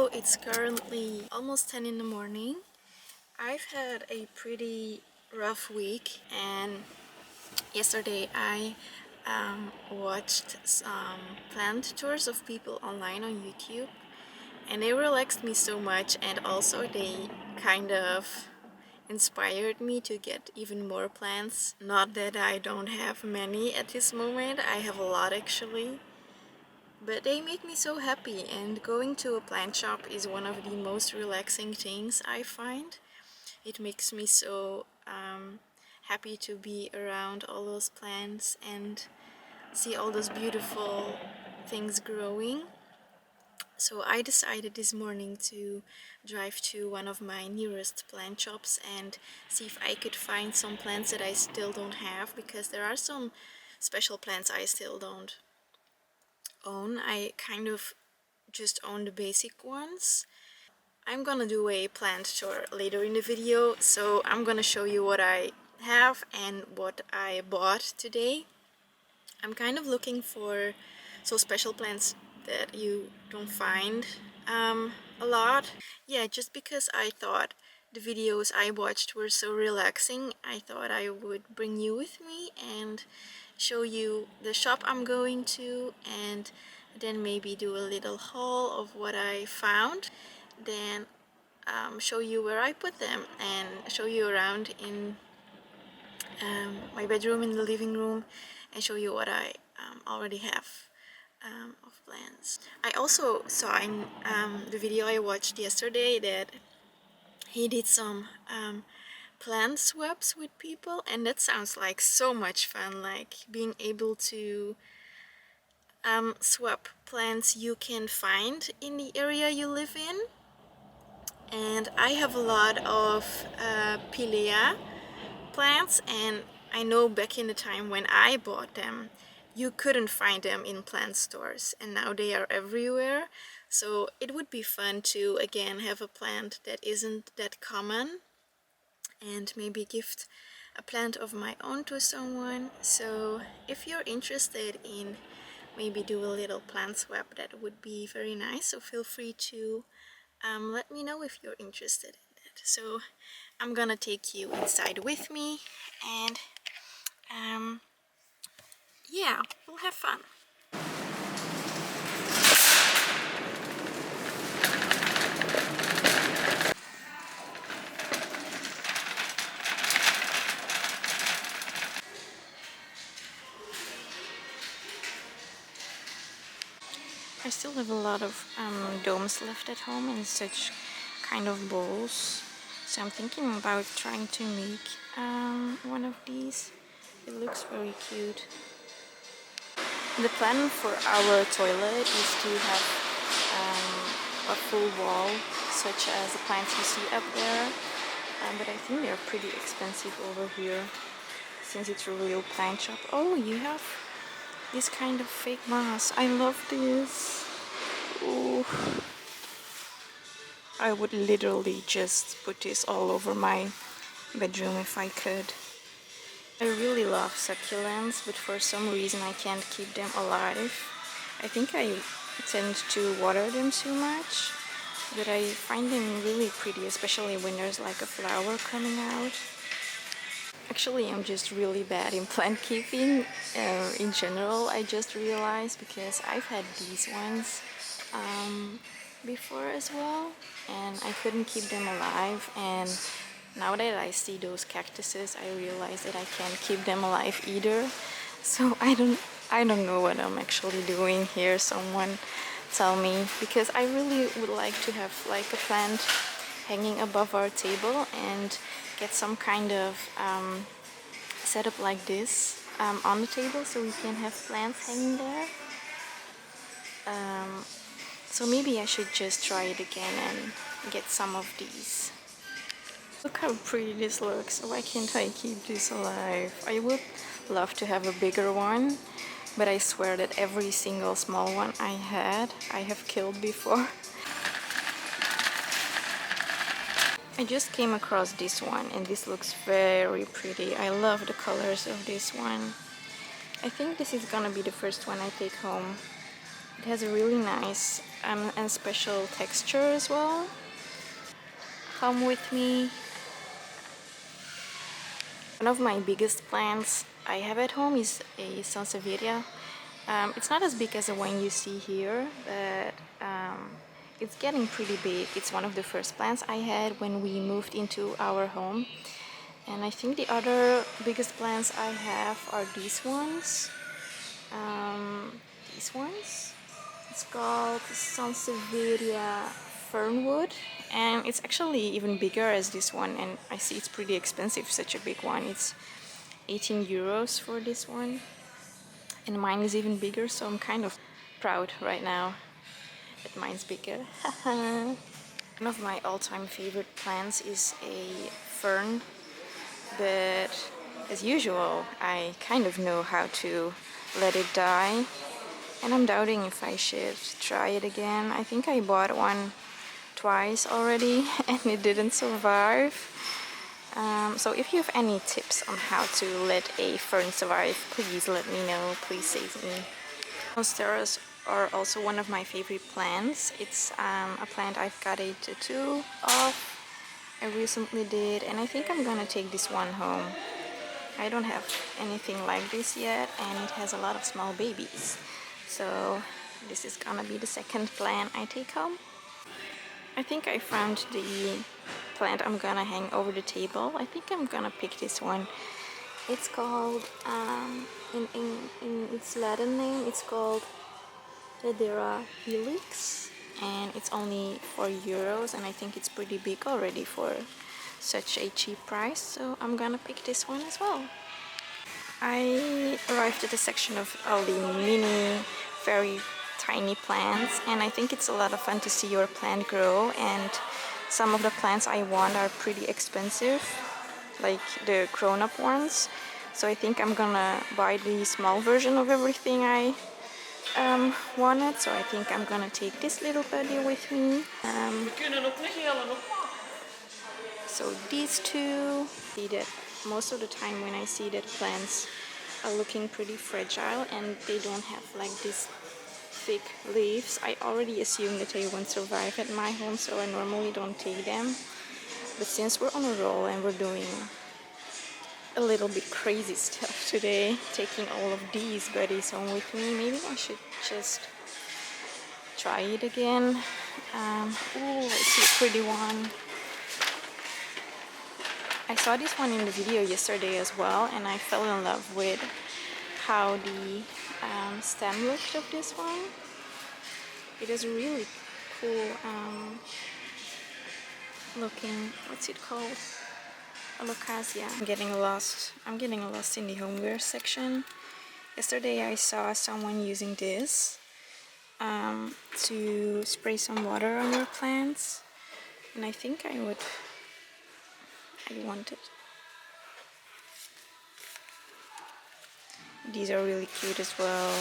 So it's currently almost 10 in the morning. I've had a pretty rough week, and yesterday I watched some plant tours of people online on YouTube, and they relaxed me so much, and also they kind of inspired me to get even more plants. Not that I don't have many at this moment, I have a lot actually, but they make me so happy, and going to a plant shop is one of the most relaxing things I find. It makes me so happy to be around all those plants and see all those beautiful things growing. So I decided this morning to drive to one of my nearest plant shops and see if I could find some plants that I still don't have, because there are some special plants I still don't own. I kind of just own the basic ones. I'm gonna do a plant tour later in the video, so I'm gonna show you what I have and what I bought today. I'm kind of looking for special plants that you don't find a lot. Yeah, just because I thought the videos I watched were so relaxing, I thought I would bring you with me and show you the shop I'm going to, and then maybe do a little haul of what I found. Then show you where I put them and show you around in my bedroom, in the living room, and show you what I already have of plants. I also saw in the video I watched yesterday that he did some plant swaps with people, and that sounds like so much fun, like being able to swap plants you can find in the area you live in. And I have a lot of pilea plants, and I know back in the time when I bought them you couldn't find them in plant stores, and now they are everywhere. So it would be fun to again have a plant that isn't that common, and maybe gift a plant of my own to someone. So if you're interested in maybe do a little plant swap, that would be very nice. So feel free to let me know if you're interested in that. So I'm gonna take you inside with me, and yeah, we'll have fun. I still have a lot of domes left at home in such kind of bowls, so I'm thinking about trying to make one of these. It looks very cute. The plan for our toilet is to have a full wall, such as the plants you see up there, but I think they're pretty expensive over here since it's a real plant shop. Oh, you have this kind of fake moss. I love this. Ooh. I would literally just put this all over my bedroom if I could. I really love succulents, but for some reason I can't keep them alive. I think I tend to water them too much, but I find them really pretty, especially when there's like a flower coming out. Actually, I'm just really bad in plant keeping in general, I just realized, because I've had these ones before as well, and I couldn't keep them alive. And now that I see those cactuses, I realize that I can't keep them alive either. So I don't know what I'm actually doing here. Someone tell me, because I really would like to have like a plant hanging above our table and get some kind of setup like this on the table, so we can have plants hanging there. So maybe I should just try it again and get some of these. Look how pretty this looks. Why can't I keep this alive? I would love to have a bigger one, but I swear that every single small one I have killed before. I just came across this one, and this looks very pretty. I love the colors of this one. I think this is gonna be the first one I take home. It has a really nice and special texture as well. Come with me. One of my biggest plants I have at home is a sansevieria. It's not as big as the one you see here, but it's getting pretty big. It's one of the first plants I had when we moved into our home. And I think the other biggest plants I have are these ones. These ones. It's called sansevieria fernwood, and it's actually even bigger as this one, and I see it's pretty expensive, such a big one. It's 18 euros for this one, and mine is even bigger, so I'm kind of proud right now that mine's bigger. One of my all-time favorite plants is a fern, but as usual I kind of know how to let it die, and I'm doubting if I should try it again. I think I bought one twice already and it didn't survive. So if you have any tips on how to let a fern survive, please let me know. Please save me. Monsteras are also one of my favorite plants. It's a plant I've got a tattoo of. I recently did, and I think I'm gonna take this one home. I don't have anything like this yet, and it has a lot of small babies. So this is gonna be the second plant I take home. I think I found the plant I'm gonna hang over the table. I think I'm gonna pick this one. It's called, in its Latin name, it's called Hedera helix, and it's only 4 euros, and I think it's pretty big already for such a cheap price, so I'm gonna pick this one as well. I arrived at a section of all the mini, very tiny plants, and I think it's a lot of fun to see your plant grow, and some of the plants I want are pretty expensive, like the grown-up ones, so I think I'm gonna buy the small version of everything I wanted, so I think I'm gonna take this little buddy with me. So these two, see that most of the time when I see that plants are looking pretty fragile and they don't have like these thick leaves, I already assume that they won't survive at my home, so I normally don't take them. But since we're on a roll and we're doing a little bit crazy stuff today, taking all of these buddies home with me, maybe I should just try it again. Ooh, I see a pretty one. I saw this one in the video yesterday as well, and I fell in love with how the stem looked of this one. It is really cool looking, what's it called? Alocasia. I'm getting lost in the homeware section. Yesterday I saw someone using this to spray some water on your plants, and I think I want it. These are really cute as well.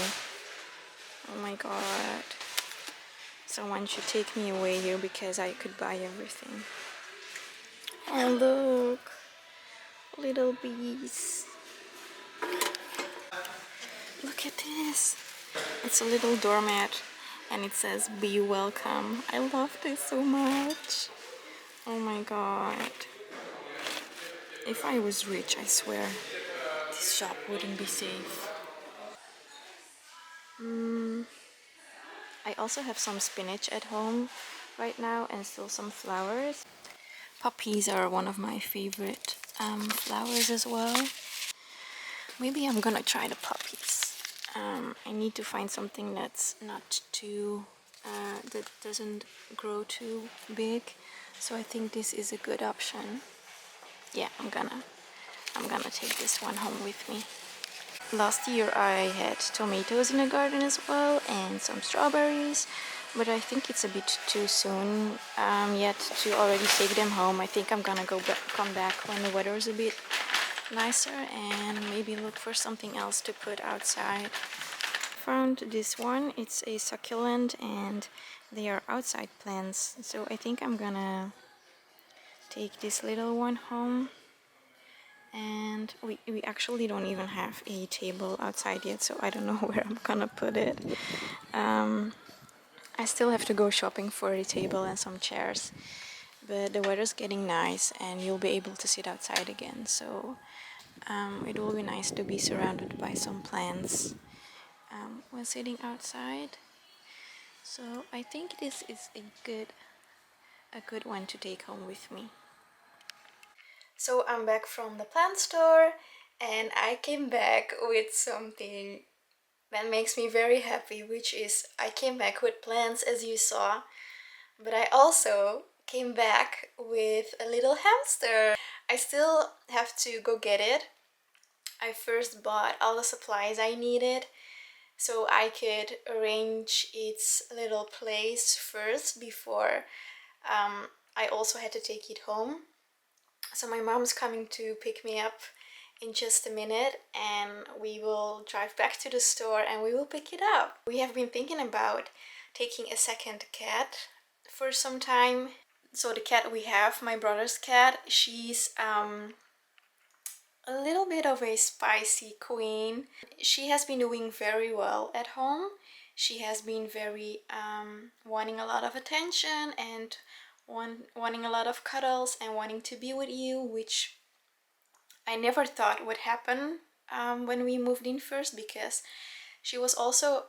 Oh my god. Someone should take me away here because I could buy everything. And look, little bees. Look at this. It's a little doormat and it says "Be welcome." I love this so much. Oh my god. If I was rich, I swear this shop wouldn't be safe. I also have some spinach at home right now and still some flowers. Poppies are one of my favorite flowers as well. Maybe I'm gonna try the poppies. I need to find something that's not too, that doesn't grow too big. So I think this is a good option. Yeah, I'm gonna take this one home with me. Last year I had tomatoes in the garden as well and some strawberries, but I think it's a bit too soon yet to already take them home. I think I'm gonna come back when the weather is a bit nicer and maybe look for something else to put outside. Found this one. It's a succulent and they are outside plants, so I think I'm gonna take this little one home. And we actually don't even have a table outside yet, so I don't know where I'm gonna put it. I still have to go shopping for a table and some chairs, but the weather's getting nice and you'll be able to sit outside again, so it will be nice to be surrounded by some plants when sitting outside. So I think this is a good one to take home with me. So I'm back from the plant store and I came back with something that makes me very happy, which is I came back with plants, as you saw, but I also came back with a little hamster. I still have to go get it. I first bought all the supplies I needed so I could arrange its little place first before I also had to take it home. So my mom's coming to pick me up in just a minute and we will drive back to the store and we will pick it up. We have been thinking about taking a second cat for some time. So the cat we have, my brother's cat, she's a little bit of a spicy queen. She has been doing very well at home. She has been very wanting a lot of attention and wanting a lot of cuddles and wanting to be with you, which I never thought would happen when we moved in first, because she was also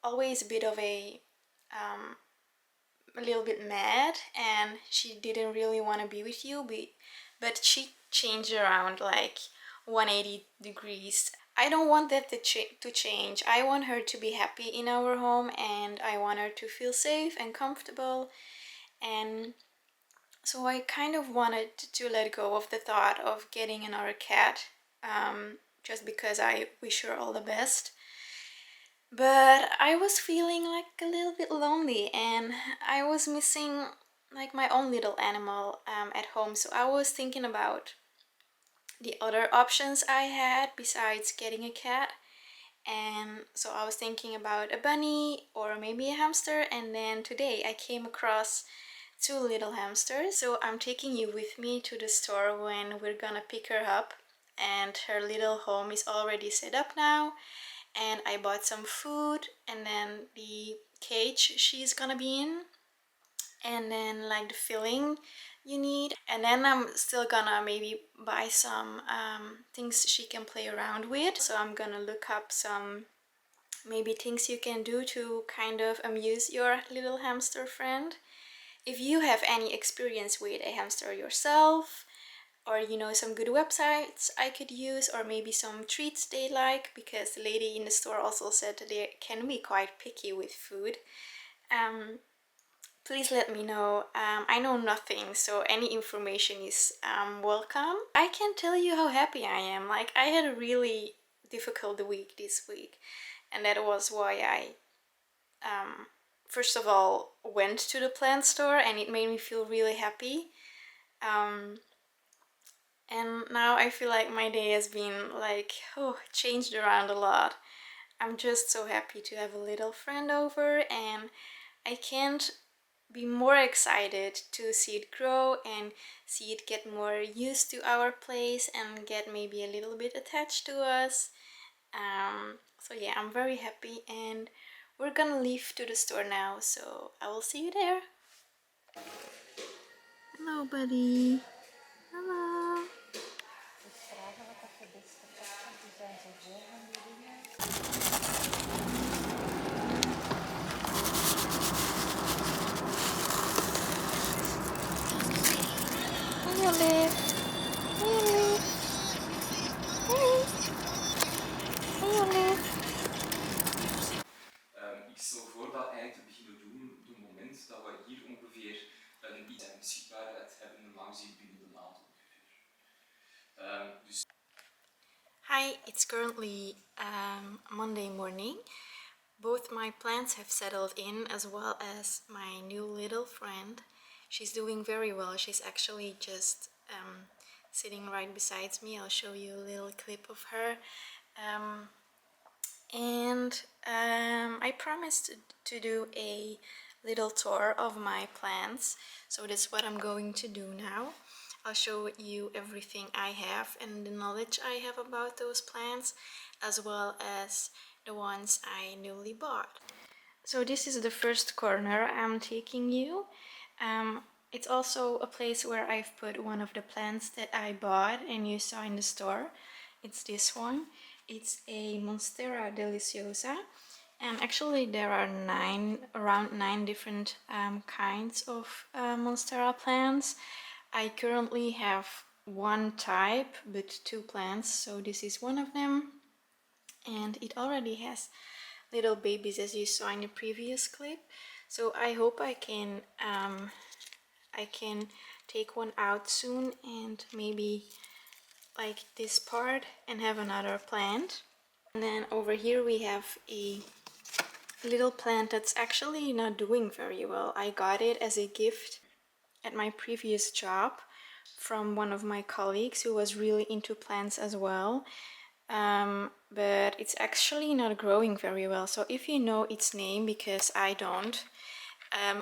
always a bit of a little bit mad and she didn't really want to be with you, but she changed around like 180 degrees. I don't want that to change. I want her to be happy in our home and I want her to feel safe and comfortable, and so I kind of wanted to let go of the thought of getting another cat, just because I wish her all the best. But I was feeling like a little bit lonely and I was missing like my own little animal at home. So I was thinking about the other options I had besides getting a cat. And so I was thinking about a bunny or maybe a hamster, and then today I came across two little hamsters. So I'm taking you with me to the store when we're gonna pick her up, and her little home is already set up now. And I bought some food and then the cage she's gonna be in, and then like the filling you need, and then I'm still gonna maybe buy some things she can play around with. So I'm gonna look up some maybe things you can do to kind of amuse your little hamster friend. If you have any experience with a hamster yourself, or you know some good websites I could use, or maybe some treats they like, because the lady in the store also said that they can be quite picky with food, please let me know. I know nothing, so any information is welcome. I can't tell you how happy I am. Like, I had a really difficult week this week, and that was why I first of all went to the plant store, and it made me feel really happy. And now I feel like my day has been like, oh, changed around a lot. I'm just so happy to have a little friend over, and I can't be more excited to see it grow and see it get more used to our place and get maybe a little bit attached to us. So yeah, I'm very happy, and we're gonna leave to the store now, so I will see you there. Hello, buddy. Hello. Hey, Olive. Hey, Olive. Hey. Hey, Olive. Hi, it's currently Monday morning. Both my plants have settled in, as well as my new little friend. She's doing very well. She's actually just sitting right beside me. I'll show you a little clip of her. I promised to do a little tour of my plants, so that's what I'm going to do now. I'll show you everything I have and the knowledge I have about those plants, as well as the ones I newly bought. So this is the first corner I'm taking you. It's also a place where I've put one of the plants that I bought and you saw in the store. It's this one. It's a Monstera deliciosa. And actually there are around nine different kinds of Monstera plants. I currently have one type but two plants, so this is one of them. And it already has little babies, as you saw in the previous clip. So I hope I can take one out soon and maybe like this part and have another plant. And then over here we have a little plant that's actually not doing very well. I got it as a gift at my previous job from one of my colleagues who was really into plants as well. But it's actually not growing very well. So if you know its name, because I don't,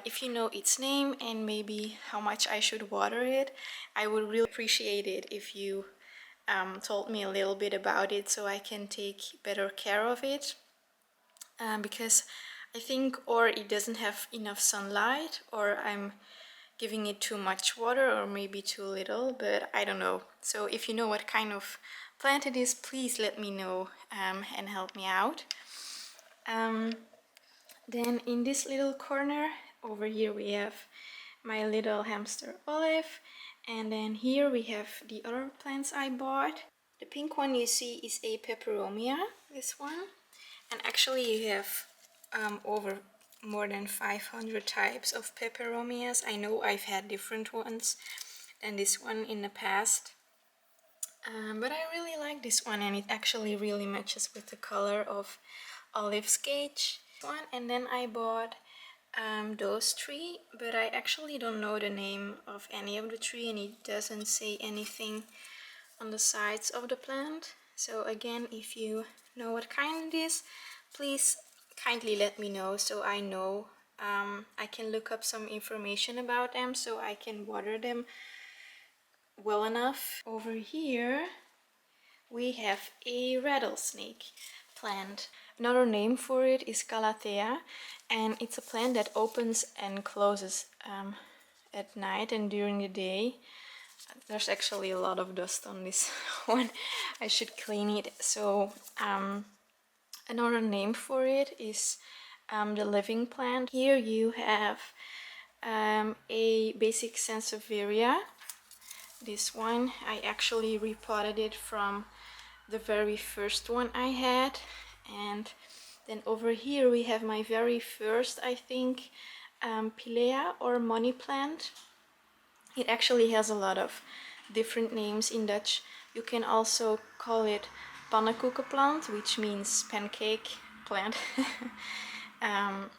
if you know its name and maybe how much I should water it, I would really appreciate it if you told me a little bit about it so I can take better care of it. Because I think or it doesn't have enough sunlight, or I'm giving it too much water, or maybe too little, but I don't know. So if you know what kind of plant it is, please let me know and help me out. Then in this little corner over here we have my little hamster Olive, and then here we have the other plants I bought. The pink one you see is a peperomia, this one, and actually you have over more than 500 types of peperomias. I know I've had different ones than this one in the past, but I really like this one, and it actually really matches with the color of Olive's cage one. And then I bought those three, but I actually don't know the name of any of the three, and it doesn't say anything on the sides of the plant. So again, if you know what kind it is, please kindly let me know so I know. I can look up some information about them so I can water them well enough. Over here we have a rattlesnake plant. Another name for it is Calathea, and it's a plant that opens and closes at night and during the day. There's actually a lot of dust on this one. I should clean it. So another name for it is the living plant. Here you have a basic Sansevieria. This one, I actually repotted it from the very first one I had. And then over here we have my very first, I think, Pilea or money plant. It actually has a lot of different names in Dutch. You can also call it pannenkoekenplant, which means pancake plant. And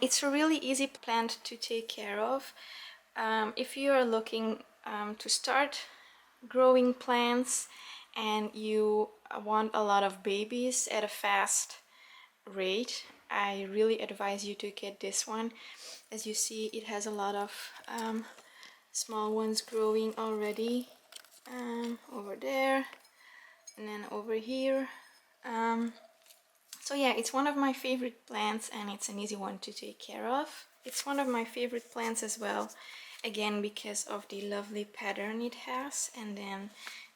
it's a really easy plant to take care of. If you are looking to start growing plants and you want a lot of babies at a fast rate, I really advise you to get this one. As you see, it has a lot of small ones growing already over there and then over here. So yeah, it's one of my favorite plants, and it's an easy one to take care of. It's one of my favorite plants as well, again because of the lovely pattern it has, and then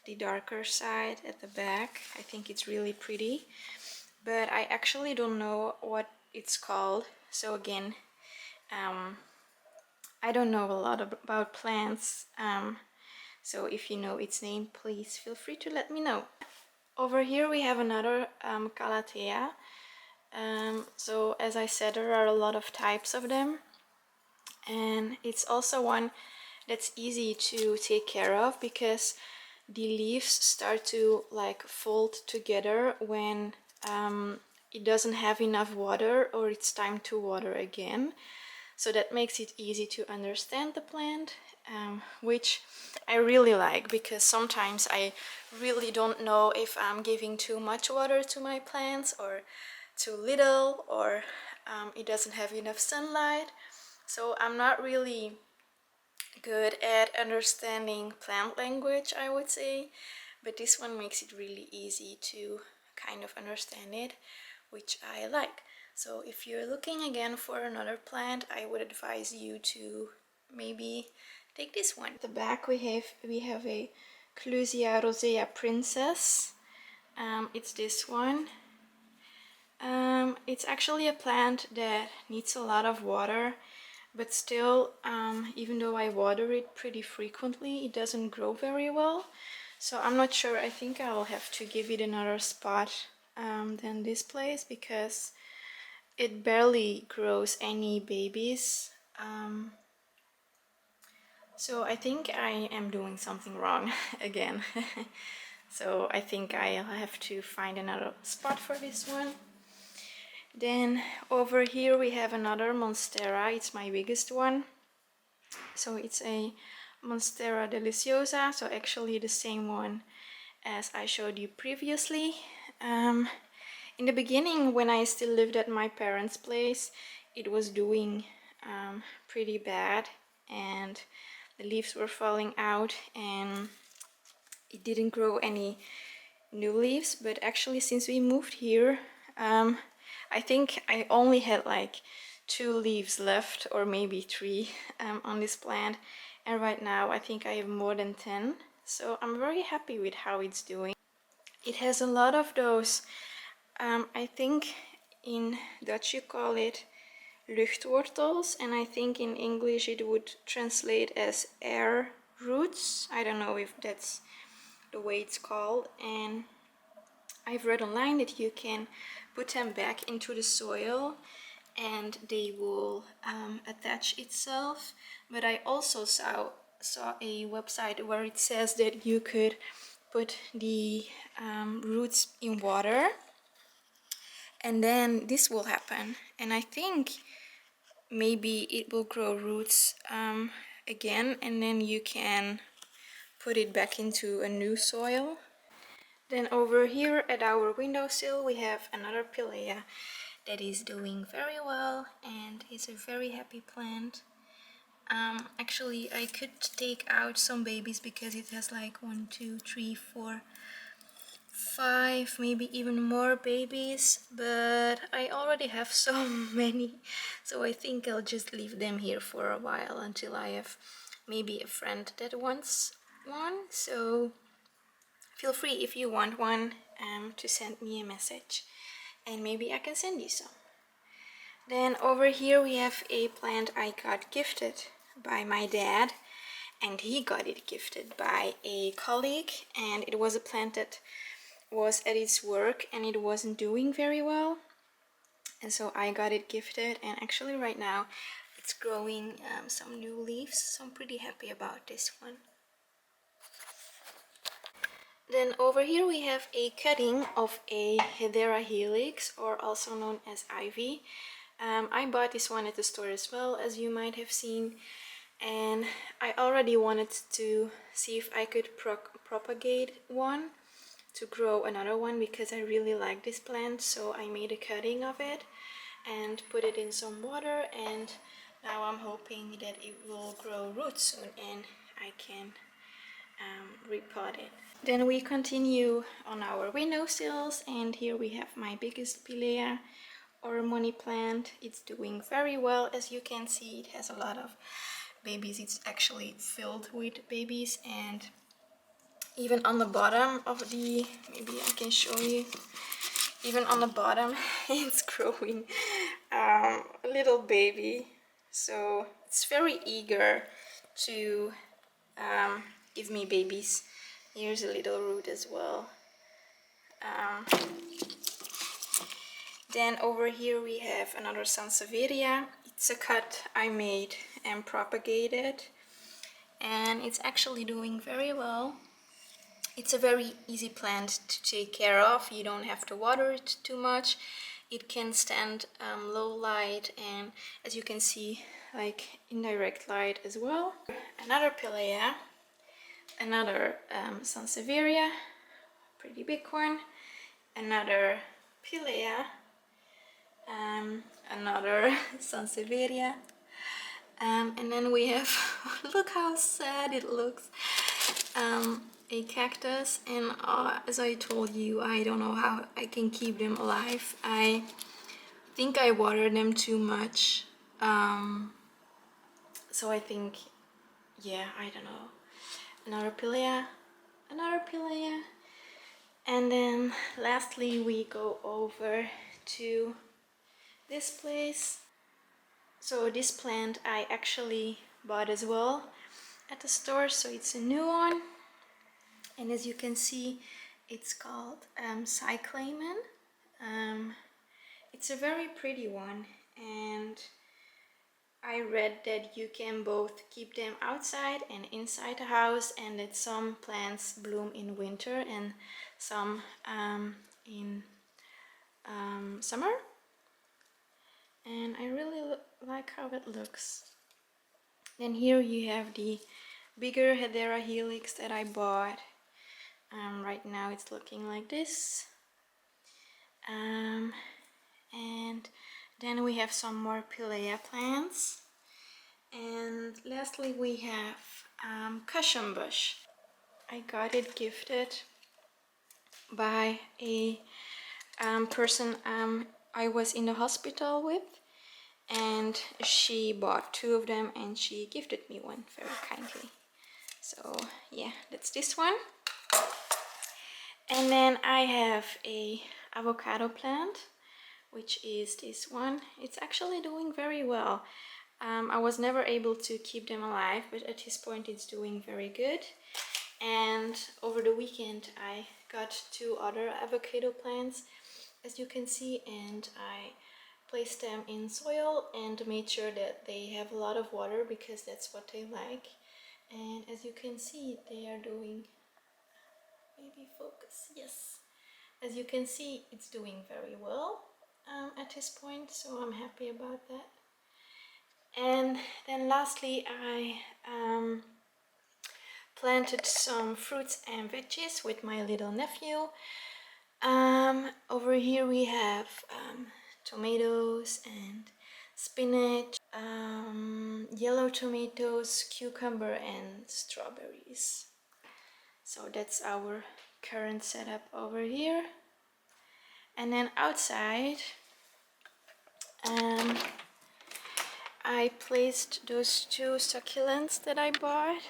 the darker side at the back. I think it's really pretty, but I actually don't know what it's called. So again, I don't know a lot about plants, so if you know its name, please feel free to let me know. Over here we have another Calathea. So as I said, there are a lot of types of them, and it's also one that's easy to take care of because the leaves start to like fold together when it doesn't have enough water or it's time to water again. So that makes it easy to understand the plant, which I really like, because sometimes I really don't know if I'm giving too much water to my plants or too little, or it doesn't have enough sunlight. So I'm not really good at understanding plant language, I would say, but this one makes it really easy to kind of understand it, which I like. So if you're looking again for another plant, I would advise you to maybe take this one. At the back we have a Clusia rosea princess. It's this one. It's actually a plant that needs a lot of water, but still, even though I water it pretty frequently, it doesn't grow very well. So I'm not sure. I think I'll have to give it another spot than this place, because it barely grows any babies. So I think I am doing something wrong again. So I think I'll have to find another spot for this one. Then over here we have another Monstera. It's my biggest one. So it's a Monstera deliciosa, so actually the same one as I showed you previously. In the beginning, when I still lived at my parents' place, it was doing pretty bad, and the leaves were falling out and it didn't grow any new leaves. But actually, since we moved here, I think I only had like 2 leaves left, or maybe 3, on this plant, and right now I think I have more than 10. So I'm very happy with how it's doing. It has a lot of those, I think in Dutch you call it luchtwortels, and I think in English it would translate as air roots. I don't know if that's the way it's called. And I've read online that you can put them back into the soil and they will attach itself. But I also saw a website where it says that you could put the roots in water and then this will happen. And I think maybe it will grow roots again, and then you can put it back into a new soil. Then over here at our windowsill we have another pilea that is doing very well and is a very happy plant. Actually, I could take out some babies because it has like 1, 2, 3, 4, 5, maybe even more babies, but I already have so many, so I think I'll just leave them here for a while until I have maybe a friend that wants one. So feel free, if you want one, to send me a message and maybe I can send you some. Then over here we have a plant I got gifted by my dad, and he got it gifted by a colleague, and it was a plant that was at its work and it wasn't doing very well, and so I got it gifted, and actually right now it's growing some new leaves, so I'm pretty happy about this one. Then over here we have a cutting of a Hedera helix, or also known as ivy. I bought this one at the store as well, as you might have seen, and I already wanted to see if I could propagate one to grow another one, because I really like this plant. So I made a cutting of it and put it in some water, and now I'm hoping that it will grow roots soon and I can repot it. Then we continue on our windowsills, and here we have my biggest pilea or money plant. It's doing very well, as you can see. It has a lot of babies. It's actually filled with babies, and even on the bottom of the, maybe I can show you, even on the bottom it's growing a little baby, so it's very eager to give me babies. Here's a little root as well. Then over here we have another Sansevieria. It's a cut I made and propagated, and it's actually doing very well. It's a very easy plant to take care of. You don't have to water it too much. It can stand low light, and as you can see, like indirect light as well. Another pilea, another Sansevieria, pretty big one, another pilea, another Sansevieria, and then we have Look how sad it looks. A cactus, and as I told you, I don't know how I can keep them alive. I think I water them too much. So I think, yeah, I don't know. Another pilea, another pilea. And then lastly we go over to this place. So this plant I actually bought as well at the store, so it's a new one. And as you can see, it's called cyclamen. It's a very pretty one, and I read that you can both keep them outside and inside the house, and that some plants bloom in winter and some in summer. And I really like how it looks. Then here you have the bigger Hedera helix that I bought. Right now it's looking like this. And then we have some more pilea plants. And lastly we have cushion bush. I got it gifted by a person I was in the hospital with, and she bought 2 of them and she gifted me one very kindly. So yeah, that's this one. And then I have a avocado plant, which is this one. It's actually doing very well. I was never able to keep them alive, but at this point it's doing very good. And over the weekend I got 2 other avocado plants, as you can see, and I placed them in soil and made sure that they have a lot of water because that's what they like. And as you can see, they are doing, maybe focus, yes. As you can see, it's doing very well at this point, so I'm happy about that. And then lastly, I planted some fruits and veggies with my little nephew. Over here we have tomatoes and spinach, yellow tomatoes, cucumber and strawberries. So that's our current setup over here. And then outside I placed those 2 succulents that I bought.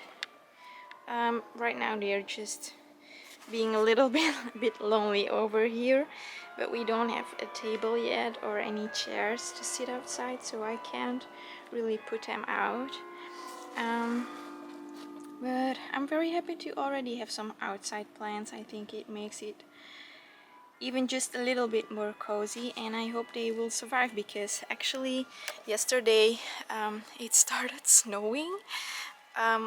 Right now they're just being a little bit lonely over here, but we don't have a table yet or any chairs to sit outside, so I can't really put them out. But I'm very happy to already have some outside plants. I think it makes it even just a little bit more cozy, and I hope they will survive, because actually yesterday it started snowing.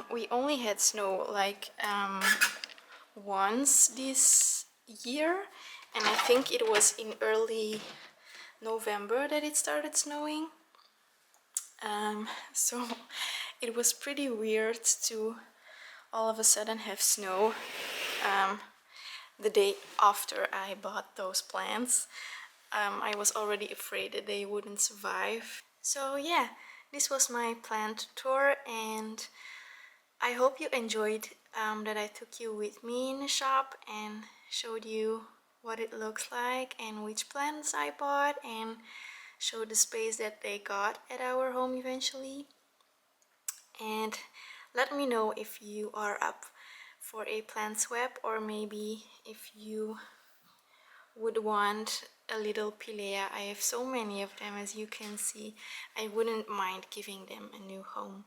We only had snow like once this year, and I think it was in early November that it started snowing. So it was pretty weird to all of a sudden have snow the day after I bought those plants. I was already afraid that they wouldn't survive. So yeah, this was my plant tour, and I hope you enjoyed that I took you with me in the shop and showed you what it looks like and which plants I bought, and showed the space that they got at our home eventually. And let me know if you are up for a plant swap, or maybe if you would want a little pilea. I have so many of them, as you can see. I wouldn't mind giving them a new home.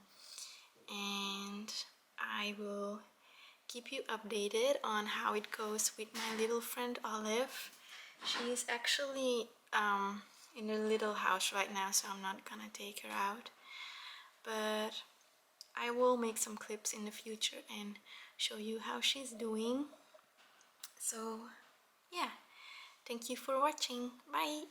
And I will keep you updated on how it goes with my little friend Olive. She is actually in a little house right now, so I'm not gonna take her out, but I will make some clips in the future and show you how she's doing. So yeah, thank you for watching. Bye!